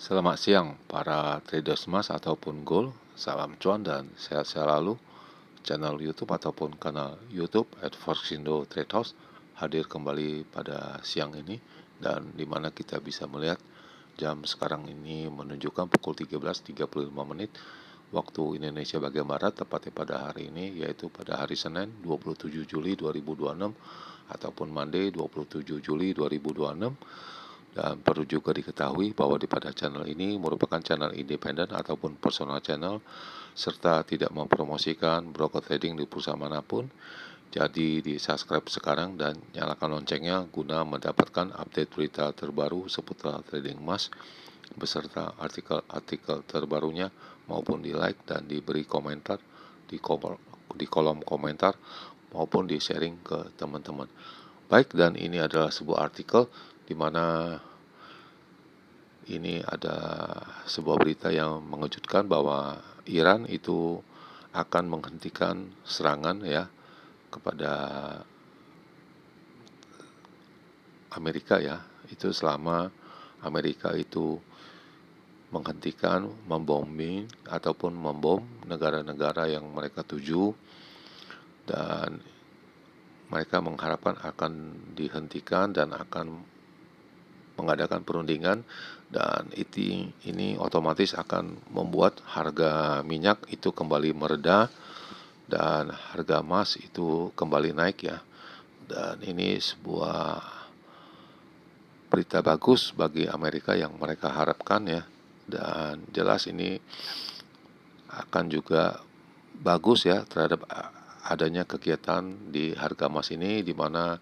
Selamat siang para traders emas ataupun gold. Salam cuan dan sehat selalu. Channel YouTube ataupun kanal YouTube @forxindo Trade House hadir kembali pada siang ini, dan dimana kita bisa melihat jam sekarang ini menunjukkan pukul 13.35 menit waktu Indonesia bagian Barat, tepatnya pada hari ini, yaitu pada hari Senin 27 Juli 2026 ataupun Monday 27 Juli 2026. Dan perlu juga diketahui bahwa pada channel ini merupakan channel independen ataupun personal channel, serta tidak mempromosikan broker trading di perusahaan manapun. Jadi di subscribe sekarang dan nyalakan loncengnya guna mendapatkan update berita terbaru seputar trading emas beserta artikel-artikel terbarunya, maupun di like dan diberi komentar di kolom komentar maupun di sharing ke teman-teman. Baik, dan ini adalah sebuah artikel di mana ini ada sebuah berita yang mengejutkan bahwa Iran itu akan menghentikan serangan ya kepada Amerika ya. Itu selama Amerika itu menghentikan membombing ataupun membom negara-negara yang mereka tuju, dan mereka mengharapkan akan dihentikan dan akan mengadakan perundingan, dan ini otomatis akan membuat harga minyak itu kembali mereda dan harga emas itu kembali naik ya. Dan ini sebuah berita bagus bagi Amerika yang mereka harapkan ya. Dan jelas ini akan juga bagus ya terhadap adanya kegiatan di harga emas ini, di mana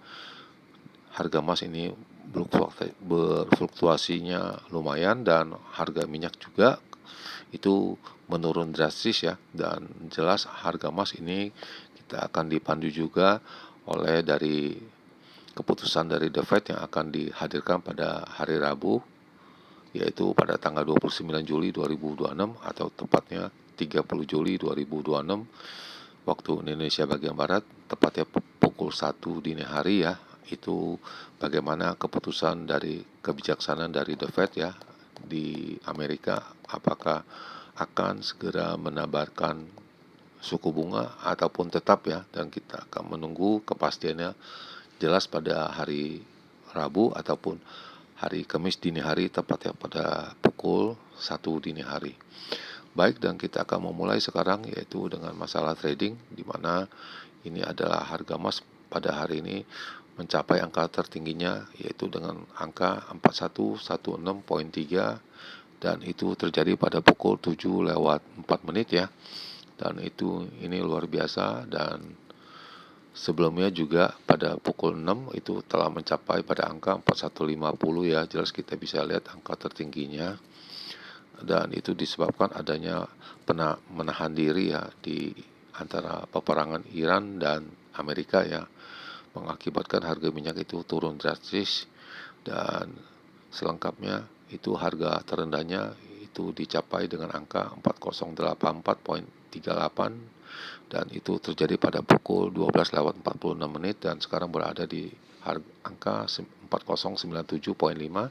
harga emas ini berfluktuasinya lumayan, dan harga minyak juga itu menurun drastis ya. Dan jelas harga emas ini kita akan dipandu juga oleh dari keputusan dari The Fed yang akan dihadirkan pada hari Rabu, yaitu pada tanggal 29 Juli 2026 atau tepatnya 30 Juli 2026 waktu Indonesia bagian Barat, tepatnya pukul 1 dini hari ya. Itu bagaimana keputusan dari kebijaksanaan dari The Fed ya di Amerika, apakah akan segera menambahkan suku bunga ataupun tetap ya, dan kita akan menunggu kepastiannya jelas pada hari Rabu ataupun hari Kamis dini hari, tepatnya pada pukul 1 dini hari. Baik, dan kita akan memulai sekarang yaitu dengan masalah trading, di mana ini adalah harga emas pada hari ini mencapai angka tertingginya yaitu dengan angka 4116.3, dan itu terjadi pada pukul 7:04 ya. Dan ini luar biasa, dan sebelumnya juga pada pukul 6 itu telah mencapai pada angka 4150 ya. Jelas kita bisa lihat angka tertingginya, dan itu disebabkan adanya menahan diri ya di antara peperangan Iran dan Amerika ya, mengakibatkan harga minyak itu turun drastis. Dan selengkapnya itu harga terendahnya itu dicapai dengan angka 4084.38, dan itu terjadi pada pukul 12:46 dan sekarang berada di angka 4097.5.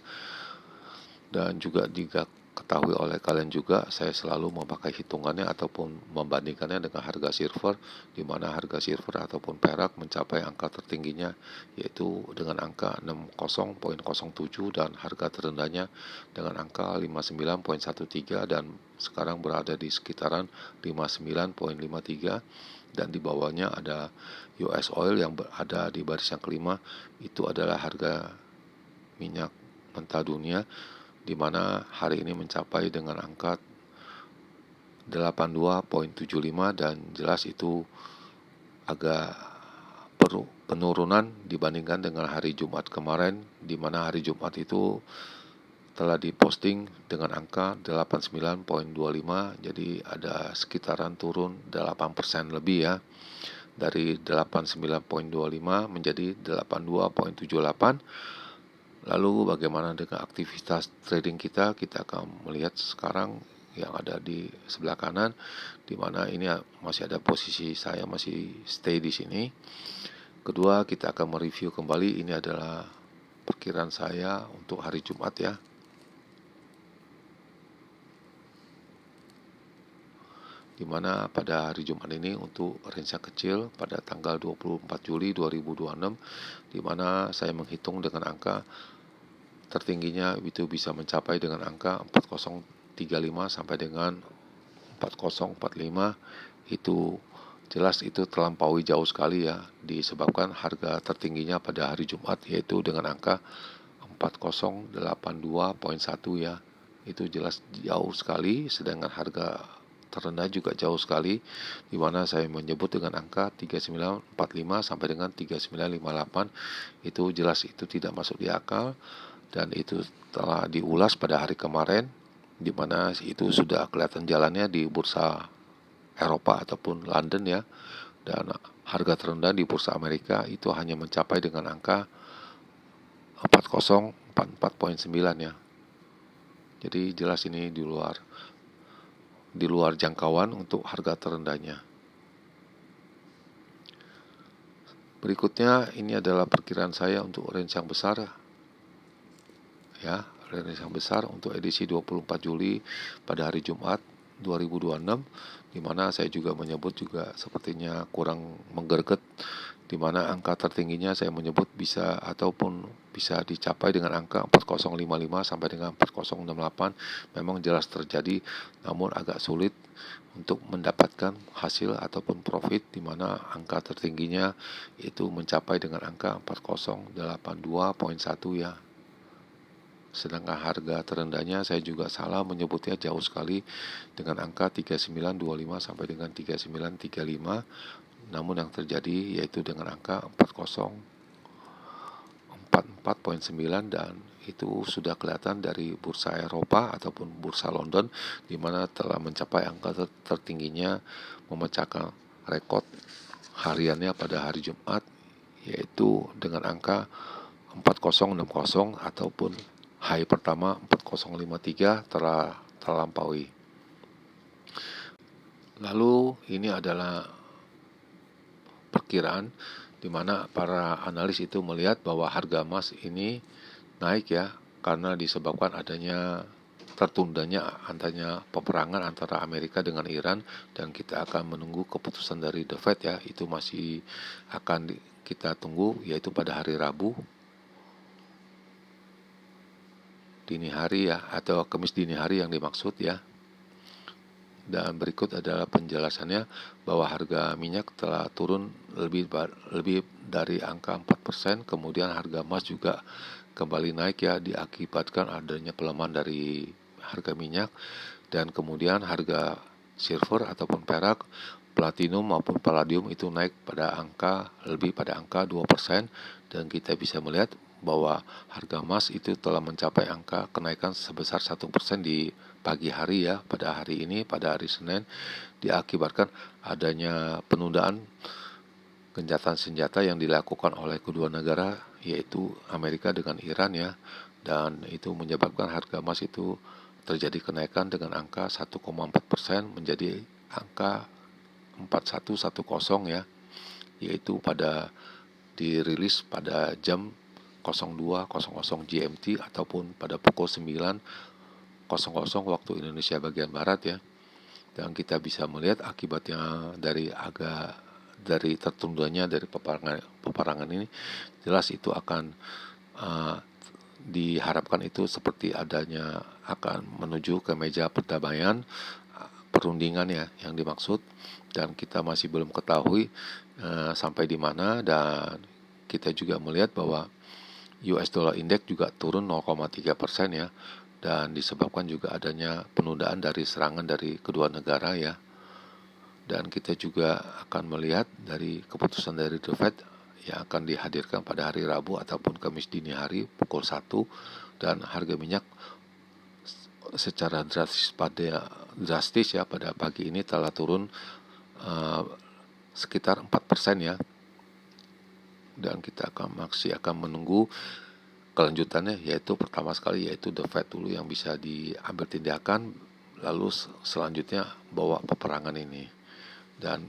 Dan juga diketahui oleh kalian juga, saya selalu memakai hitungannya ataupun membandingkannya dengan harga silver, di mana harga silver ataupun perak mencapai angka tertingginya yaitu dengan angka 60.07, dan harga terendahnya dengan angka 59.13, dan sekarang berada di sekitaran 59.53. Dan di bawahnya ada US oil yang berada di baris yang kelima, itu adalah harga minyak mentah dunia, di mana hari ini mencapai dengan angka 82.75, dan jelas itu agak penurunan dibandingkan dengan hari Jumat kemarin, di mana hari Jumat itu telah diposting dengan angka 89.25, jadi ada sekitaran turun 8% lebih ya, dari 89.25 menjadi 82.78. Lalu bagaimana dengan aktivitas trading kita? Kita akan melihat sekarang yang ada di sebelah kanan, di mana ini masih ada posisi saya masih stay di sini. Kedua, kita akan mereview kembali, ini adalah perkiraan saya untuk hari Jumat ya. di mana pada hari Jumat ini untuk range kecil pada tanggal 24 Juli 2026, di mana saya menghitung dengan angka tertingginya itu bisa mencapai dengan angka 4035 sampai dengan 4045. Itu jelas itu terlampaui jauh sekali ya, disebabkan harga tertingginya pada hari Jumat yaitu dengan angka 4082,1 ya. Itu jelas jauh sekali, sedangkan harga terendah juga jauh sekali, di mana saya menyebut dengan angka 3945 sampai dengan 3958. Itu jelas itu tidak masuk di akal, dan itu telah diulas pada hari kemarin, di mana itu sudah kelihatan jalannya di bursa Eropa ataupun London ya, dan harga terendah di bursa Amerika itu hanya mencapai dengan angka 4044,9 ya. Jadi jelas ini di luar jangkauan untuk harga terendahnya. Berikutnya ini adalah perkiraan saya untuk range yang besar ya, range yang besar untuk edisi 24 Juli pada hari Jumat 2026, di mana saya juga menyebut juga sepertinya kurang menggerget, di mana angka tertingginya saya menyebut bisa ataupun bisa dicapai dengan angka 4055 sampai dengan 4068. Memang jelas terjadi, namun agak sulit untuk mendapatkan hasil ataupun profit, di mana angka tertingginya itu mencapai dengan angka 4082,1 ya. Sedangkan harga terendahnya saya juga salah menyebutnya jauh sekali dengan angka 3925 sampai dengan 3935. Namun yang terjadi yaitu dengan angka 4044,9, dan itu sudah kelihatan dari bursa Eropa ataupun bursa London, di mana telah mencapai angka tertingginya, memecahkan rekor hariannya pada hari Jumat yaitu dengan angka 4060 ataupun high pertama 4053 telah terlampaui. Lalu ini adalah perkiraan di mana para analis itu melihat bahwa harga emas ini naik ya, karena disebabkan adanya tertundanya peperangan antara Amerika dengan Iran, dan kita akan menunggu keputusan dari The Fed ya. Itu masih akan kita tunggu, yaitu pada hari Rabu dini hari ya, atau Kamis dini hari yang dimaksud ya. Dan berikut adalah penjelasannya bahwa harga minyak telah turun lebih dari angka 4%, kemudian harga emas juga kembali naik ya, diakibatkan adanya pelemahan dari harga minyak, dan kemudian harga silver ataupun perak, platinum maupun palladium itu naik pada angka 2%, dan kita bisa melihat bahwa harga emas itu telah mencapai angka kenaikan sebesar 1% di pagi hari ya, pada hari ini, pada hari Senin, diakibatkan adanya penundaan gencatan senjata yang dilakukan oleh kedua negara, yaitu Amerika dengan Iran ya, dan itu menyebabkan harga emas itu terjadi kenaikan dengan angka 1,4% menjadi angka 4110 ya, yaitu pada dirilis pada jam 02.00 GMT ataupun pada pukul 9.00 waktu Indonesia bagian barat ya. Dan kita bisa melihat akibatnya dari tertundanya dari peperangan ini, jelas itu akan diharapkan itu seperti adanya akan menuju ke meja perdamaian, perundingan ya yang dimaksud, dan kita masih belum ketahui sampai di mana. Dan kita juga melihat bahwa US dollar index juga turun 0,3% ya, dan disebabkan juga adanya penundaan dari serangan dari kedua negara ya. Dan kita juga akan melihat dari keputusan dari The Fed yang akan dihadirkan pada hari Rabu ataupun Kamis dini hari pukul 1, dan harga minyak secara drastis ya pada pagi ini telah turun sekitar 4% ya. Dan kita masih akan menunggu kelanjutannya, yaitu pertama sekali yaitu The Fed dulu yang bisa diambil tindakan, lalu selanjutnya bawa peperangan ini. Dan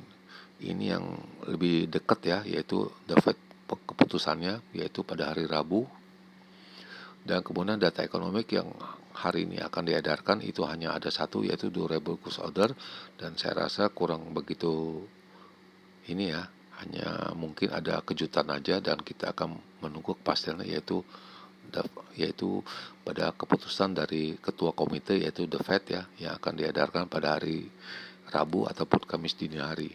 ini yang lebih dekat ya, yaitu The Fed keputusannya yaitu pada hari Rabu. Dan kemudian data ekonomi yang hari ini akan diedarkan itu hanya ada satu, yaitu durable goods order, dan saya rasa kurang begitu ini ya, hanya mungkin ada kejutan aja, dan kita akan menunggu kepastiannya, yaitu pada keputusan dari ketua komite, yaitu The Fed ya, yang akan diedarkan pada hari Rabu ataupun Kamis dini hari.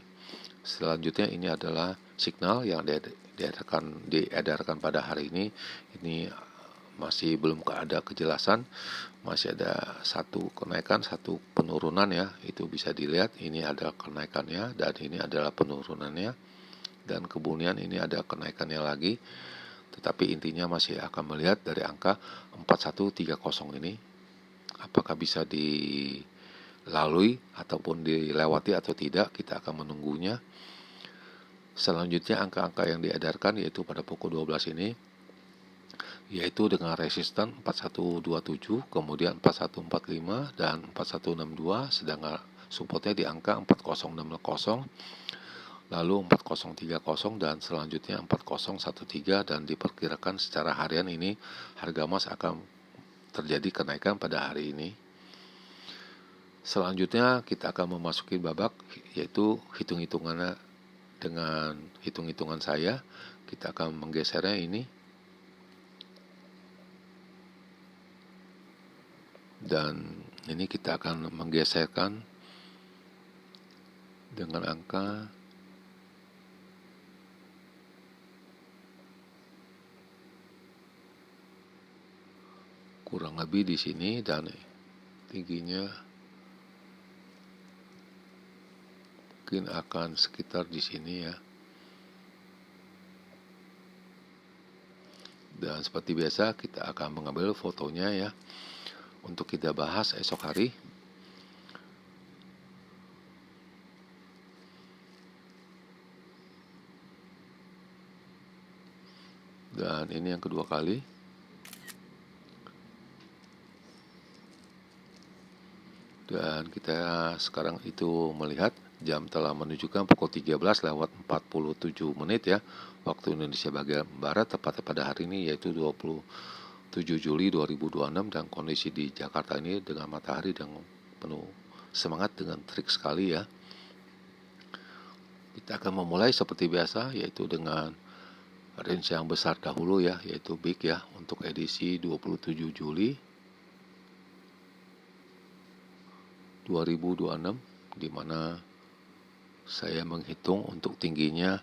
Selanjutnya ini adalah signal yang diedarkan pada hari ini. Ini masih belum ada kejelasan, masih ada satu kenaikan, satu penurunan ya, itu bisa dilihat. Ini ada kenaikannya dan ini adalah penurunannya, dan kemudian ini ada kenaikannya lagi. Tetapi intinya masih akan melihat dari angka 4130 ini apakah bisa dilalui ataupun dilewati atau tidak, kita akan menunggunya. Selanjutnya angka-angka yang diedarkan yaitu pada pukul 12 ini, yaitu dengan resisten 4127, kemudian 4145 dan 4162, sedangkan supportnya di angka 4060, lalu 4030 dan selanjutnya 4013, dan diperkirakan secara harian ini harga emas akan terjadi kenaikan pada hari ini. Selanjutnya kita akan memasuki babak yaitu hitung-hitungannya. Dengan hitung-hitungan saya, kita akan menggesernya ini, dan ini kita akan menggeserkan dengan angka kurang lebih di sini, dan tingginya mungkin akan sekitar di sini ya. Dan seperti biasa kita akan mengambil fotonya ya, untuk kita bahas esok hari. Dan ini yang kedua kali. Dan kita sekarang itu melihat jam telah menunjukkan pukul 13:47 ya, waktu Indonesia bagian Barat, tepatnya pada hari ini yaitu 27 Juli 2026, dan kondisi di Jakarta ini dengan matahari dan penuh semangat dengan terik sekali ya. Kita akan memulai seperti biasa, yaitu dengan range yang besar dahulu ya, yaitu big ya, untuk edisi 27 Juli 2026, di mana saya menghitung untuk tingginya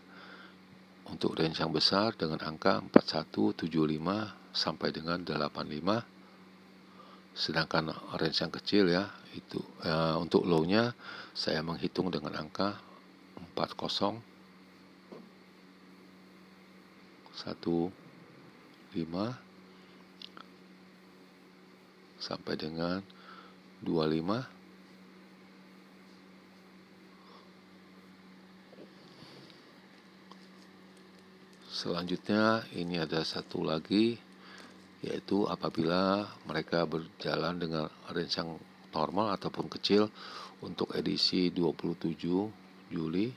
untuk range yang besar dengan angka 4175 sampai dengan 85. Sedangkan range yang kecil ya, itu untuk low-nya saya menghitung dengan angka 4015 sampai dengan 25. Selanjutnya ini ada satu lagi, yaitu apabila mereka berjalan dengan range yang normal ataupun kecil untuk edisi 27 Juli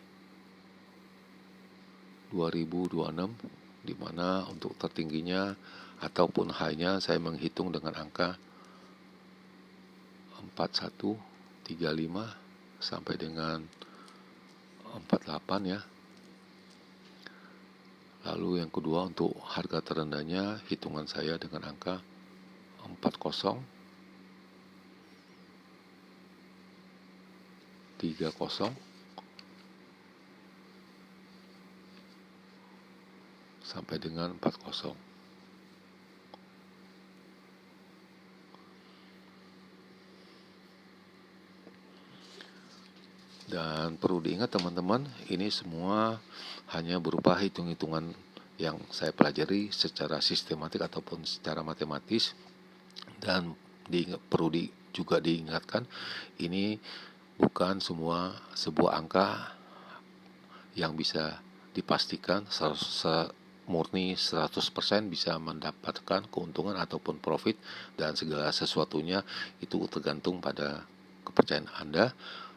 2026, di mana untuk tertingginya ataupun high-nya saya menghitung dengan angka 4135 sampai dengan 48 ya. Lalu yang kedua, untuk harga terendahnya hitungan saya dengan angka 4030 sampai dengan 40. Dan perlu diingat teman-teman, ini semua hanya berupa hitung-hitungan yang saya pelajari secara sistematik ataupun secara matematis. Dan juga diingatkan, ini bukan semua sebuah angka yang bisa dipastikan murni 100% bisa mendapatkan keuntungan ataupun profit, dan segala sesuatunya itu tergantung pada kepercayaan Anda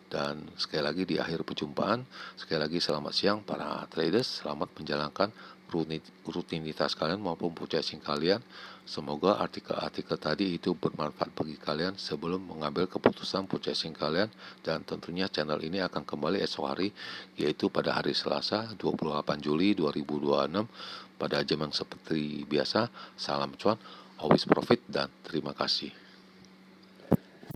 Dan sekali lagi di akhir perjumpaan, sekali lagi selamat siang para traders, selamat menjalankan rutinitas kalian maupun purchasing kalian. Semoga artikel-artikel tadi itu bermanfaat bagi kalian sebelum mengambil keputusan purchasing kalian. Dan tentunya channel ini akan kembali esok hari, yaitu pada hari Selasa 28 Juli 2026 pada jam yang seperti biasa. Salam cuan, always profit, dan terima kasih.